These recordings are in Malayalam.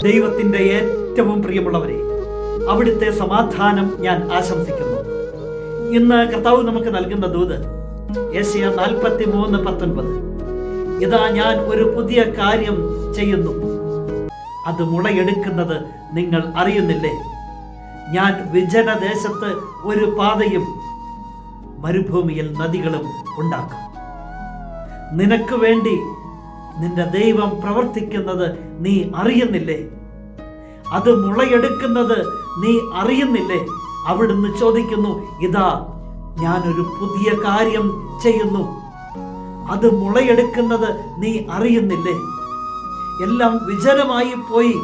ദൈവത്തിന്റെ ഏറ്റവും പ്രിയമുള്ളവരെ, അവിടുത്തെ സമാധാനം ഞാൻ ആശംസിക്കുന്നു. ഇന്ന് കർത്താവ് നമുക്ക് നൽകുന്ന ദൂത് യെശയ്യാ 43:19. ഇതാ ഞാൻ ഒരു പുതിയ കാര്യം ചെയ്യുന്നു, അത് മുളയെടുക്കുന്നത് നിങ്ങൾ അറിയുന്നില്ലേ? ഞാൻ വിജനദേശത്ത് ഒരു പാതയും മരുഭൂമിയിൽ നദികളും ഉണ്ടാക്കും. നിനക്ക് വേണ്ടി നിന്റെ ദൈവം പ്രവർത്തിക്കുന്നത് നീ അറിയുന്നില്ലേ? അത് മുളയെടുക്കുന്നത് നീ അറിയുന്നില്ലേ? അവിടുന്ന് ചോദിക്കുന്നു, ഇതാ ഞാനൊരു പുതിയ കാര്യം ചെയ്യുന്നു, അത് മുളയെടുക്കുന്നത് നീ അറിയുന്നില്ലേ? എല്ലാം വിജനമായി പോയി,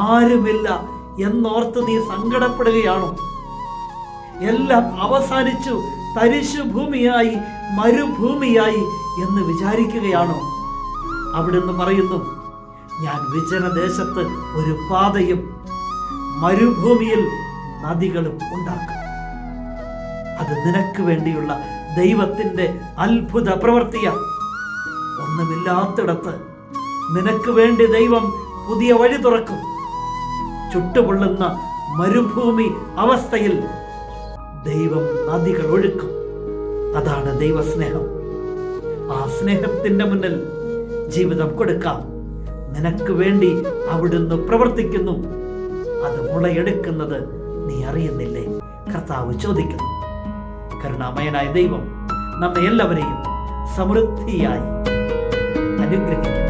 ആരുമില്ല എന്നോർത്ത് നീ സങ്കടപ്പെടുകയാണോ? എല്ലാം അവസാനിച്ചു, തരിശു ഭൂമിയായി, മരുഭൂമിയായി എന്ന് വിചാരിക്കുകയാണോ? അവിടുന്ന് പറയുന്നു, ഞാൻ വിജനദേശത്ത് ഒരു പാതയും മരുഭൂമിയിൽ നദികളും ഉണ്ടാക്കും. അത് നിനക്ക് വേണ്ടിയുള്ള ദൈവത്തിന്റെ അത്ഭുത പ്രവൃത്തിയാണ്. ഒന്നുമില്ലാത്തിടത്ത് നിനക്ക് വേണ്ടി ദൈവം പുതിയ വഴി തുറക്കും. ചുട്ടുപൊള്ളുന്ന മരുഭൂമി അവസ്ഥയിൽ ദൈവം നദികൾ ഒഴുക്കും. അതാണ് ദൈവസ്നേഹം. ആ സ്നേഹത്തിന്റെ മുന്നിൽ ജീവിതം കൊടുക്കാം. നിനക്ക് വേണ്ടി അവിടുന്ന് പ്രവർത്തിക്കുന്നു, അത് മുളയെടുക്കുന്നത് നീ അറിയുന്നില്ലേ? കർത്താവ് ചോദിക്കുന്നു. കരുണാമയനായ ദൈവം നമ്മെ എല്ലാവരെയും സമൃദ്ധിയായി അനുഗ്രഹിക്കും.